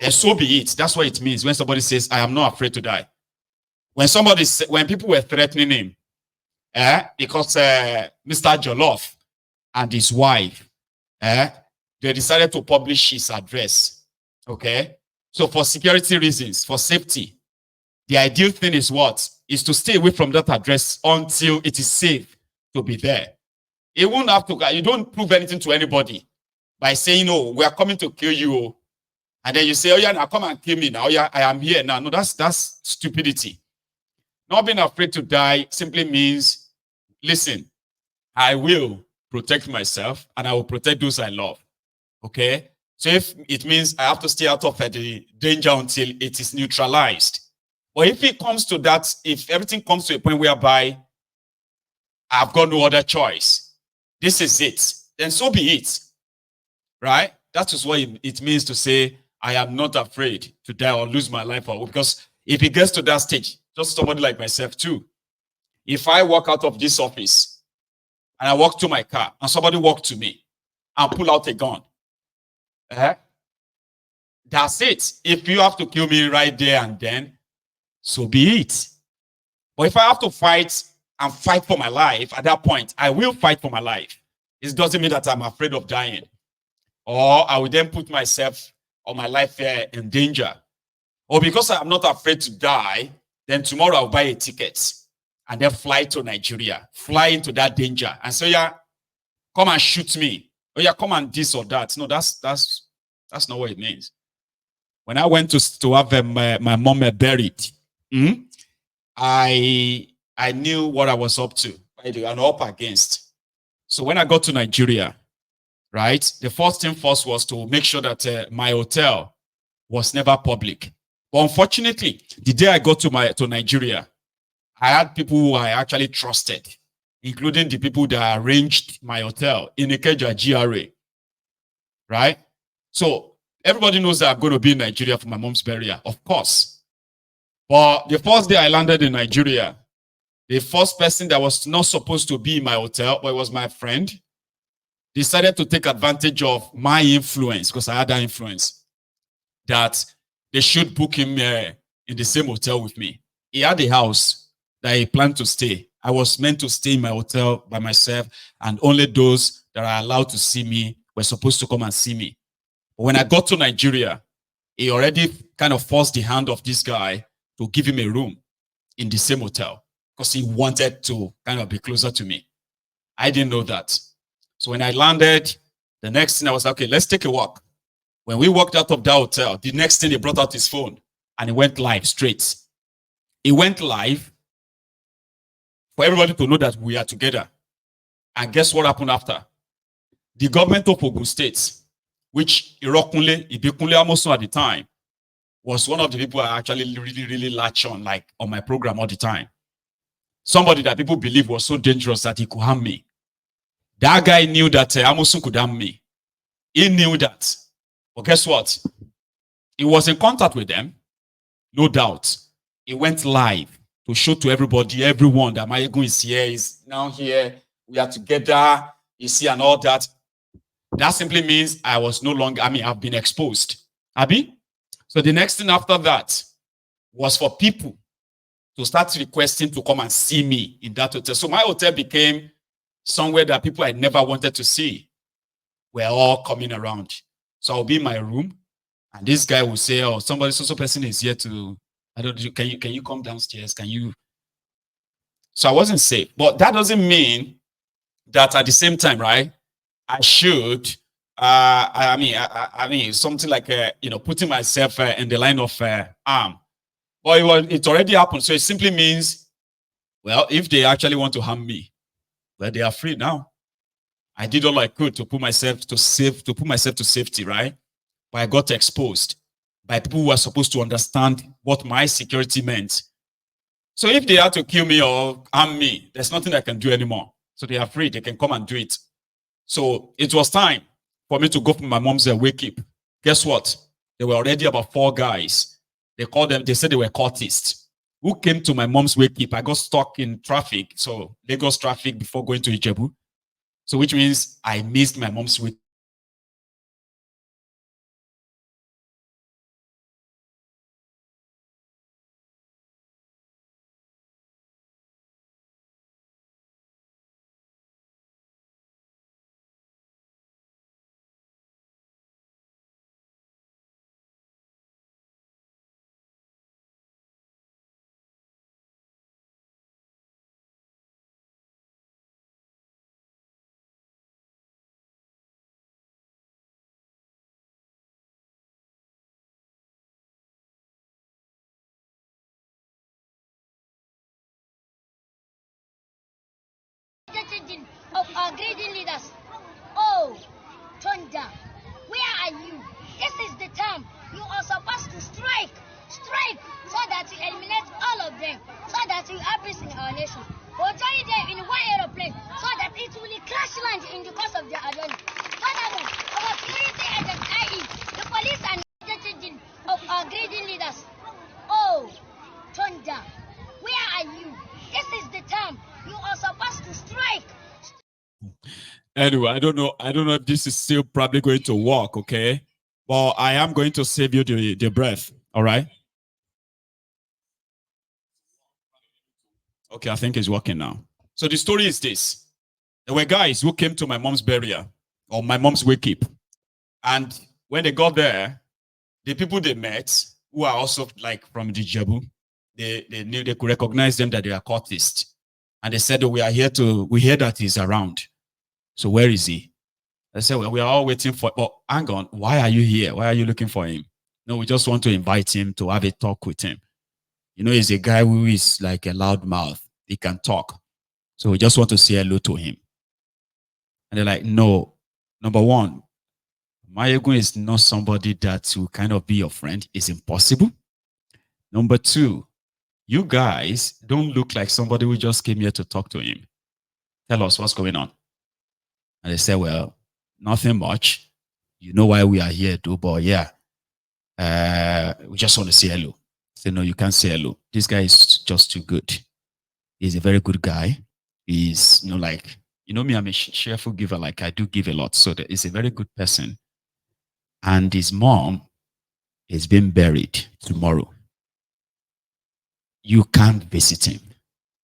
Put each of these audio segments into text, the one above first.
And so be it. That's what it means when somebody says, I am not afraid to die. When people were threatening him, because Mr. Jollof and his wife, they decided to publish his address. Okay. So for security reasons, for safety, the ideal thing is what? Is to stay away from that address until it is safe to be there. It won't have to, you don't prove anything to anybody by saying, oh, we are coming to kill you. And then you say, oh yeah, now come and kill me now. Oh, yeah, I am here now. No, that's stupidity. Not being afraid to die simply means, listen, I will protect myself and I will protect those I love. Okay? So if it means I have to stay out of the danger until it is neutralized. But if it comes to that, if everything comes to a point whereby I've got no other choice, this is it, then so be it. Right? That is what it means to say, I am not afraid to die or lose my life. Because if it gets to that stage, just somebody like myself too, if I walk out of this office and I walk to my car and somebody walk to me and pull out a gun, that's it. If you have to kill me right there and then, so be it. But if I have to fight and fight for my life, at that point, I will fight for my life. It doesn't mean that I'm afraid of dying. Or I will then put myself or my life in danger. Or because I'm not afraid to die, then tomorrow I'll buy a ticket and then fly to Nigeria, fly into that danger and say, yeah, come and shoot me. Oh yeah, come and this or that. No, that's not what it means. When I went to have my mom buried, I knew what I was up to and up against. So when I got to Nigeria, right, the first thing first was to make sure that my hotel was never public. But unfortunately, the day I got to Nigeria, I had people who I actually trusted, including the people that arranged my hotel in Ikeja GRA. Right? So everybody knows that I'm going to be in Nigeria for my mom's burial, of course. But the first day I landed in Nigeria, the first person that was not supposed to be in my hotel, but it was my friend, decided to take advantage of my influence, because I had that influence, that they should book him in the same hotel with me. He had a house that he planned to stay. I was meant to stay in my hotel by myself, and only those that are allowed to see me were supposed to come and see me. But when I got to Nigeria, he already kind of forced the hand of this guy to give him a room in the same hotel because he wanted to kind of be closer to me. I didn't know that. So when I landed, the next thing I was like, okay, let's take a walk. When we walked out of that hotel, the next thing he brought out his phone and he went live straight. He went live for everybody to know that we are together. And guess what happened after? The government of Ogun State, which Irokunle, Ibikunle Amosun at the time, was one of the people I actually really latched on, like on my program all the time. Somebody that people believe was so dangerous that he could harm me. That guy knew that Amosun could harm me. He knew that. But guess what? He was in contact with them, no doubt. He went live to show to everybody, everyone, that Mayegun is here, is now here, we are together, you see, and all that. That simply means I was no longer, I've been exposed. Abi? So the next thing after that was for people to start requesting to come and see me in that hotel. So my hotel became somewhere that people I never wanted to see were all coming around. So I'll be in my room, and this guy will say, oh, somebody, so person is here to, I don't know, can you come downstairs? Can you? So I wasn't safe. But that doesn't mean that at the same time, right, I should, something like, putting myself in the line of arm. But it already happened. So it simply means, well, if they actually want to harm me, well, they are free now. I did all I could to put myself to safety, right? But I got exposed by people who were supposed to understand what my security meant. So if they had to kill me or harm me, there's nothing I can do anymore. So they are free. They can come and do it. So it was time for me to go for my mom's Wike. Guess what? There were already about 4 guys. They called them, they said they were cultists who came to my mom's Wake. I got stuck in traffic. So Lagos traffic before going to Ijebu. So which means I missed my mom's Wake. strategy of our greedy leaders. Oh, thunder, where are you? This is the time you are supposed to strike, so that you eliminate all of them, so that you have peace in our nation. Or join them in one aeroplane, so that it will crash land in the course of their journey. Furthermore, our security agents, i.e., the police and strategy of our greedy leaders. Oh, thunder, where are you? This is the time you are supposed to strike. Anyway, I don't know if this is still probably going to work, okay? But I am going to save you the breath, all right? Okay, I think it's working now. So the story is this. There were guys who came to my mom's burial or my mom's wake up. And when they got there, the people they met, who are also like from the Jebu, they knew they could recognize them that they are cultists. And they said, oh, we hear that he's around. So where is he? I said, well, we are all waiting for, but hang on, why are you here? Why are you looking for him? No, we just want to invite him to have a talk with him. You know, he's a guy who is like a loud mouth. He can talk. So we just want to say hello to him. And they're like, no, number one, Mayegun is not somebody that will kind of be your friend. It's impossible. Number two, you guys don't look like somebody who just came here to talk to him. Tell us what's going on. And they said, well, nothing much. You know why we are here, though, but yeah, we just want to say hello. I said, no, you can't say hello. This guy is just too good. He's a very good guy. He's, you know, like, you know me, I'm a cheerful giver. Like, I do give a lot. So he's a very good person. And his mom is being buried tomorrow. You can't visit him.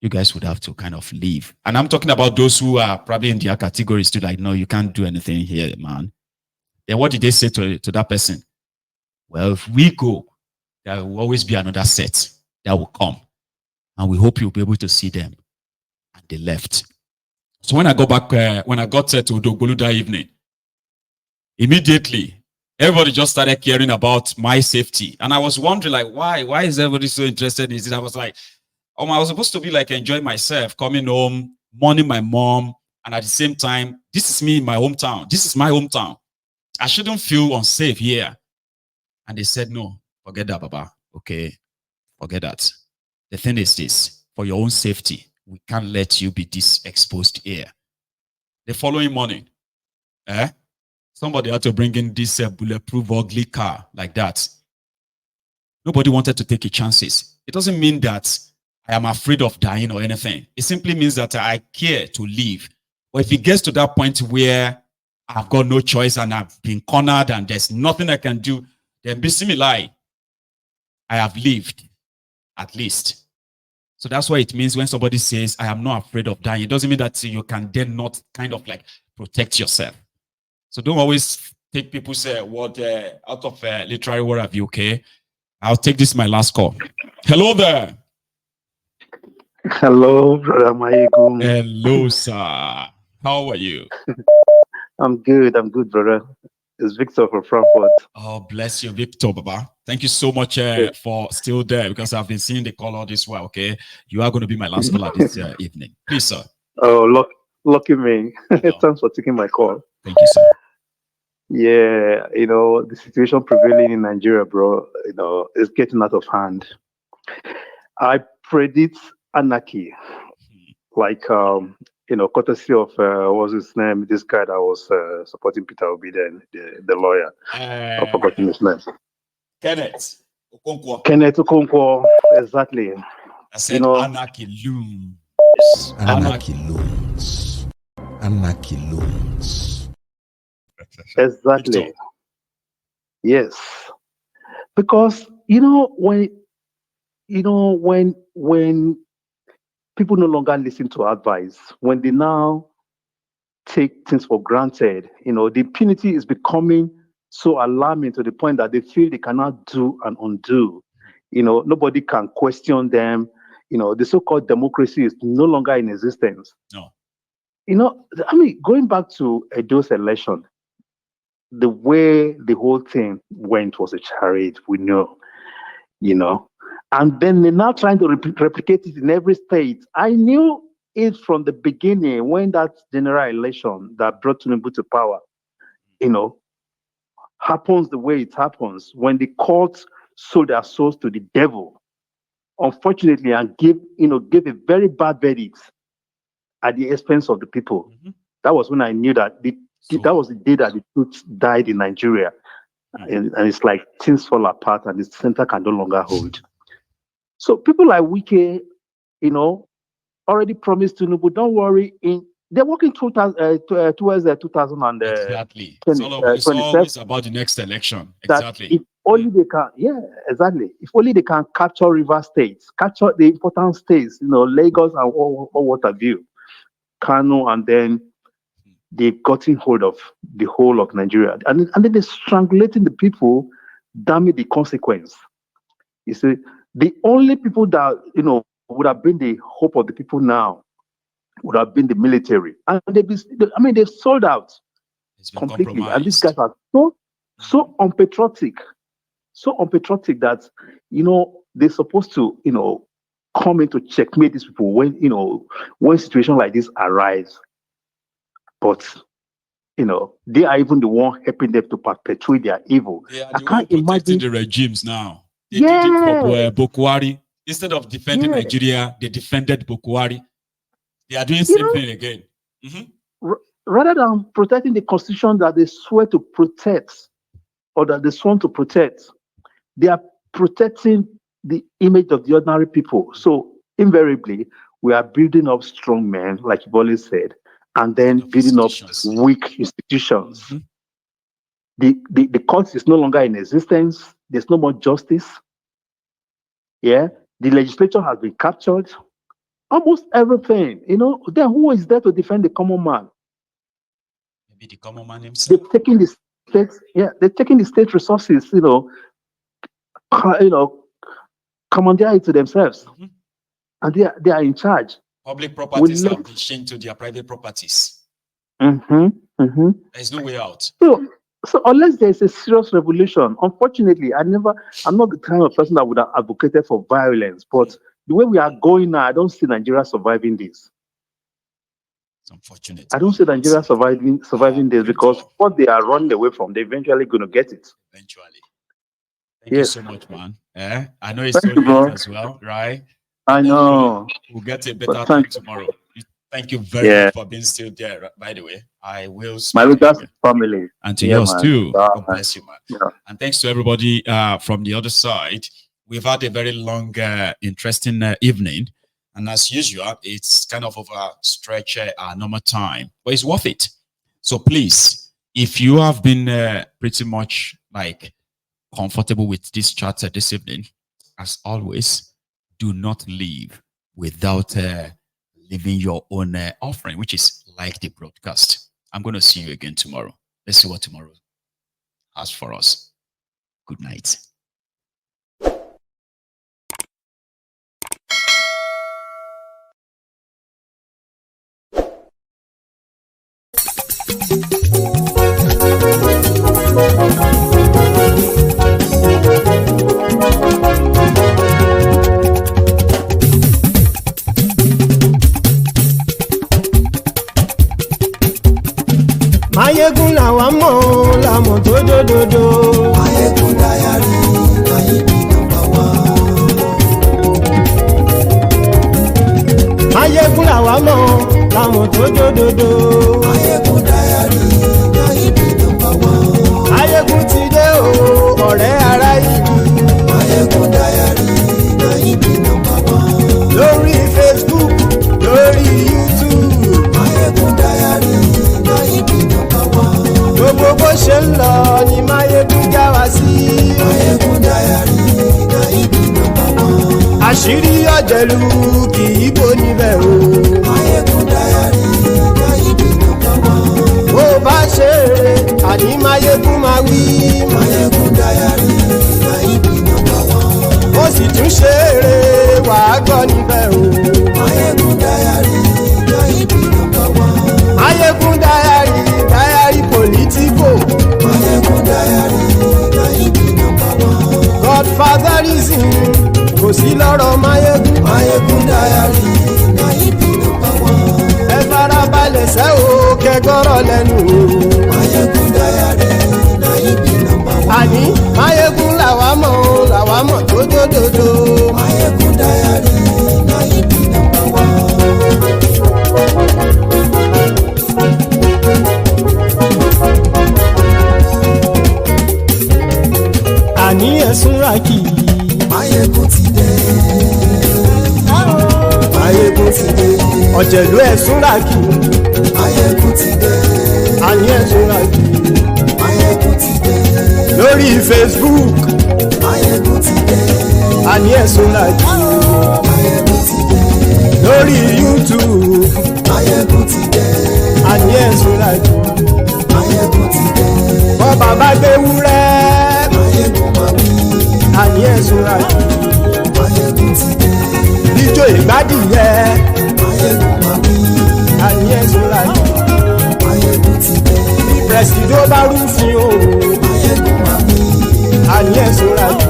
You guys would have to kind of leave. And I'm talking about those who are probably in their categories too, like, no, you can't do anything here, man. Then what did they say to that person? Well, if we go, there will always be another set that will come. And we hope you'll be able to see them. And they left. So when I got back, when I got to Odogbolu that evening, immediately, everybody just started caring about my safety. And I was wondering, like, why is everybody so interested in this? I was like, I was supposed to be like enjoying myself, coming home, mourning my mom. And at the same time, this is me in my hometown. This is my hometown. I shouldn't feel unsafe here. And they said, no, forget that, Baba. Okay, forget that. The thing is this, for your own safety, we can't let you be this exposed here. The following morning, somebody had to bring in this bulletproof ugly car like that. Nobody wanted to take chances. It doesn't mean that I am afraid of dying or anything. It simply means that I care to live. But if it gets to that point where I've got no choice and I've been cornered and there's nothing I can do, then bismillah, I have lived at least. So that's why it means when somebody says, I am not afraid of dying, it doesn't mean that you can then not kind of like protect yourself. So don't always take people's word out of literary word of you, okay? I'll take this my last call. Hello there. Hello, Brother Mayegun. Hello, sir. How are you? I'm good, brother. It's Victor from Frankfurt. Oh, bless you, Victor, Baba. Thank you so much for still there, because I've been seeing the call all this while, okay? You are going to be my last caller this evening. Please, sir. Oh, lucky me. Thanks for taking my call. Thank you, sir. Yeah, the situation prevailing in Nigeria, bro, is getting out of hand. I predict anarchy, like, courtesy of, what's his name, this guy that was supporting Peter Obi then, the lawyer. I've forgotten his name. Kenneth Okonkwo, exactly. I said anarchy looms. Anarchy looms. Anarchy looms. Exactly. Victor. Yes. Because, when people no longer listen to advice, when they now take things for granted, the impunity is becoming so alarming to the point that they feel they cannot do and undo. Nobody can question them. The so-called democracy is no longer in existence. No. Going back to Edo's election, the way the whole thing went was a charade, we know. And then they're now trying to replicate it in every state. I knew it from the beginning when that general election that brought Tinubu to power, happens the way it happens, when the courts sold their souls to the devil, unfortunately, and gave a very bad verdict at the expense of the people. That was when I knew that that was the day that the truth died in Nigeria. And it's like things fall apart and the center can no longer hold. So people like Wike, already promised Tinubu, don't worry, they're working towards the 2000 and exactly. It's always about the next election. Exactly. If only they can, exactly. If only they can capture river states, capture the important states, Lagos and all what have you, Kano, and then they've gotten hold of the whole of Nigeria. And then they're strangulating the people, damn it, the consequence. You see, the only people that, would have been the hope of the people now would have been the military. And they've sold out completely. And these guys are so unpatriotic that, they're supposed to, come in to checkmate these people when situations like this arise. But, they are even the one helping them to perpetuate their evil. I can't imagine the regimes now. They did it for Bokwari. Instead of defending Nigeria, they defended Bokwari. They are doing the same thing again. Rather than protecting the constitution that they swear to protect, or that they sworn to protect, they are protecting the image of the ordinary people. So invariably, we are building up strong men, like you've always said, and then building up weak institutions. The court is no longer in existence. There's no more justice. The legislature has been captured. Almost everything, then who is there to defend the common man? Maybe the common man himself. They're taking the state resources, commandeer it to themselves. And they are in charge. Public properties have been changed to their private properties. There's no way out. So unless there's a serious revolution, unfortunately, I'm not the kind of person that would have advocated for violence. But the way we are going now, I don't see Nigeria surviving this. It's unfortunate. I don't see Nigeria surviving this because what they are running away from, they're eventually going to get it. Eventually. Thank you so much, man. I know it's so late as well, right? I know. We'll get a better time tomorrow. Thank you very much for being still there, by the way. I will speak my Lucas family. And to yours too. God bless you, man. And thanks to everybody from the other side. We've had a very long, interesting evening. And as usual, it's kind of overstretch our normal time. But it's worth it. So please, if you have been pretty much comfortable with this chat this evening, as always, do not leave without leaving your own offering, which is like the broadcast. I'm going to see you again tomorrow. Let's see what tomorrow has for us. Good night. Mayegun làwa mọ̀ làmọ̀ tó dòdòdò. Mayegun Diary Ayíbi #1. Mayegun làwa mọ̀ làmọ̀ tó dòdòdò. Mayegun Diary Ayíbi #1. Mayegun ti dé o ọ̀rẹ́ ara ìlú. Mayegun Diary Ayíbi #1. Lórí Facebook, lórí YouTube. Mayegun Diary Ayíbi #1. Gbogbo bó ṣe ń lọ ni Mayegun já wa sí. Mayegun Diary Ayíbi #1. Àṣírí ọ̀jẹ̀lú kì í bò níbẹ̀ o. Mayegun Diary Ayíbi #1. Bó bá ṣe eré àní Mayegun máa wí. Mayegun Diary Ayíbi #1. Ó sì tún ṣe eré wàá gbọ́ níbẹ̀ o. Mayegun Diary Ayíbi #1. Mayegun Diary politico. Mayegun Diary Ayíbi #1. Godfatherism kò sí lọ́rọ̀ Mayegun. Mayegun Diary Ayíbi #1. ṣẹ́ o kẹgọ́rọ̀ lẹ́nu o. Máyégún Diary na ibi number one. àní Máyégún làwa mọ̀ tó dódòdó. Máyégún Diary na ibi number one. àní ẹ̀sùn ràkì. Máyégún ti dé. Máyégún ti dé. ọ̀jẹ̀lú ẹ̀sùn ràkì. Máyégún ti dé. àní ẹ̀sùn ràkì. Máyégún ti dé. lórí Facebook. Máyégún ti dé. àní ẹ̀sùn ràkì. Máyégún ti dé. lórí YouTube. Máyégún ti dé. àní ẹ̀sùn ràkì. Máyégún ti dé. bọ́ bàbá gbé wúrẹ́. Máyégún máa wí. àní ẹ̀sùn ràkì. Máyégún ti dé. ijó ìgbádìyẹ. Máyégún máa wí. àní ẹ̀sùn ràkì. Máyégún ti dé. pẹ̀sìdó bá rúfin o. Máyégún máa wí. àní ẹ̀sùn ràkì.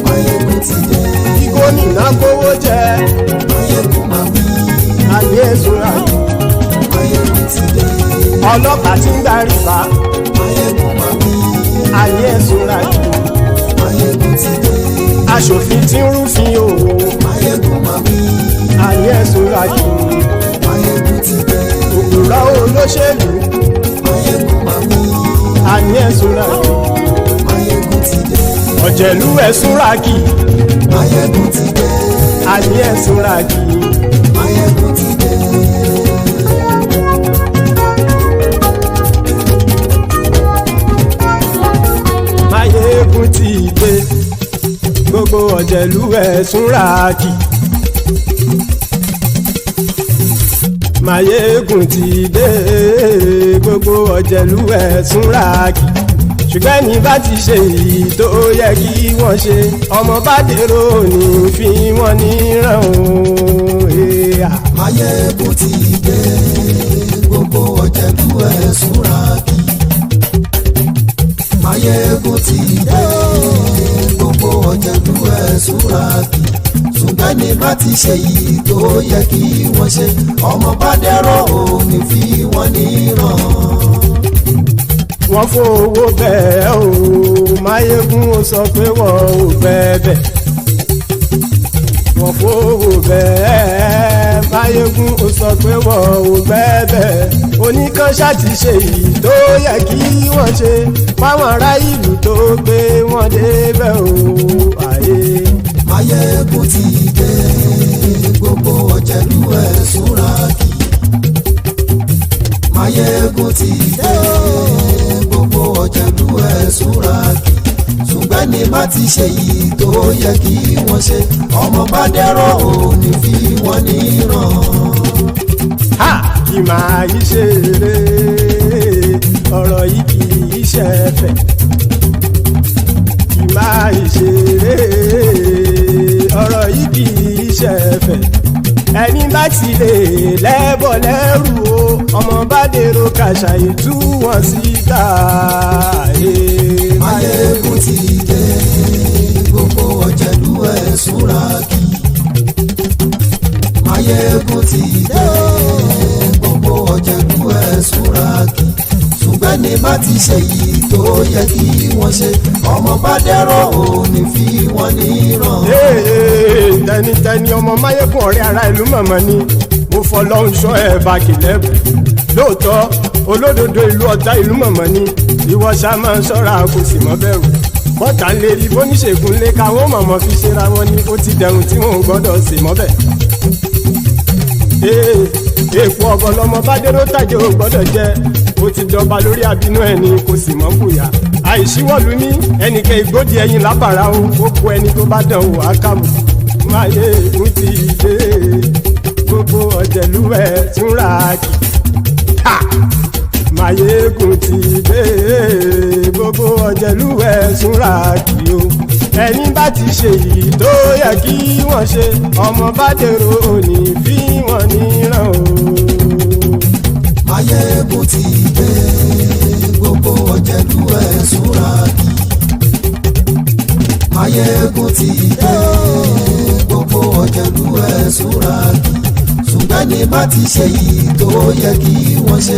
Máyégún ti dé. kí gómìnà kówó jẹ. Máyégún máa wí. àní ẹ̀sùn ràkì. Máyégún ti dé. ọlọ́pàá tí ń darí bá. Máyégún máa wí. àní ẹ̀sùn ràkì. Máyégún ti dé. aṣòfin tí ń rúfin o. Máyégún máa wí. àní ẹ̀sùn ràkì. Máyégún ti dé. òpùrọ́ olóṣèlú. Máyégún máa wí. àní ẹ̀sùn ràkì. Máyégún ti dé. ọ̀jẹ̀lú ẹ̀sùn ràkì. Máyégún ti dé. àní ẹ̀sùn ràkì. Máyégún ti dé. Máyégún ti dé. gbogbo ọ̀jẹ̀lú ẹ̀sùn ràkì. Máyégún ti dé. gbogbo ọ̀jẹ̀lú ẹ̀sùn ràkì. ṣùgbọ́n ní bá ti ṣe èyí tó yẹ kí wọ́n ṣe ọmọ bá dèrò ní fi wọ́n níran o. Máyégún ti dé. Gbogbo ọ̀jẹ̀lú ẹ̀sùn ràkì. Máyégún ti dé. Gbogbo ọ̀jẹ̀lú ẹ̀sùn ràkì. ṣùgbọ́n ní bá ti ṣe yìí tó yẹ kí wọ́n ṣe ọmọ bá dẹ́rọ̀ ò ní fi wọ́n níran. wọ́n fowó bẹ́ẹ̀ o Máyégún ó sọ pé wọ́n ò bẹ́ẹ̀ wọ́n fowó bẹ́ẹ̀ Máyégún ó sọ pé wọ́n ò bẹ́ẹ̀ oníkan ṣáàtì ṣe èyí tó yẹ kí wọ́n ṣe fáwọn ará ìlú tó gbé wọn débẹ̀ o àyè. Máyégún ti dé gbogbo ọ̀jẹ̀lú ẹ̀ súnra kì. Máyégún ti dé gbogbo ọ̀jẹ̀lú ẹ̀ súnra kì. ṣùgbọ́n ní má ti ṣe yìí tó yẹ kí wọ́n ṣe ọmọ bá dẹ́rọ̀ ò ní fi wọ́n níran. ha kì máa yí ṣeré ọ̀rọ̀ yìí kì í ṣẹ̀fẹ̀ kì máa yí ṣeré ọ̀rọ̀ yìí kì í ṣẹ̀fẹ̀ ẹni bá ti lè lẹ́bọ̀ lẹ́rù o ọmọ bá dèrò kàṣà ìtú wọn síta. Máyégún ti dé gbogbo ọ̀jẹ̀lú ẹ̀ súnra kì. Máyégún ti dé gbogbo ọ̀jẹ̀lú ẹ̀ súnra kì. ṣùgbọ́n ní má ti ṣe yìí tó yẹ kí wọ́n ṣe ọmọ bá dẹ́rọ̀ ò ní fi wọ́n níran. tẹnitẹni ọmọ Máyégún ọ̀rẹ́ ara ìlú mọ̀mọ́ ni mo fọlọ́hún sọ ẹ̀ bá kìlẹ́bù lóòótọ́ olódodo ìlú ọ̀tá ìlú mọ̀mọ́ ni ìwọ ṣá máa ń ṣọ́ra kò sì mọ́ bẹ̀rù bọ́tà ń lè rí bóníṣègùn lé káwọn mọ̀mọ́ fi ṣera wọn ni ó ti dẹrùn tí wọn ò gbọ́dọ̀ sì mọ́ bẹ̀. èèpo ọ̀gọ̀ lọmọ bá dérò tàjẹ́ ò gbọ́dọ̀ jẹ́ ó ti jọba lórí abínú ẹni kò sì mọ́ bùyà àìsíwọ́lu ní ẹnìkẹ́ ìgbódì ẹyin lábàrá o ó kó ẹni tó bá dán o ákàmù. Máyégún ti dé gbogbo ọ̀jẹ̀lú ẹ̀ túnra kì. Máyégún ti dé gbogbo ọ̀jẹ̀lú ẹ̀ túnra kì o ẹni bá ti ṣe yìí tó yẹ kí wọ́n ṣe ọmọ bá dèrò òní fi wọ́n níran o. Máyégún ti dé gbogbo ọ̀jẹ̀lú ẹ̀ súnra kì. Máyégún ti dé gbogbo ọ̀jẹ̀lú ẹ̀ súnra kì. ṣùgbọ́n ṣùgbọ́n ní bá ti ṣe yìí tó yẹ kí wọ́n ṣe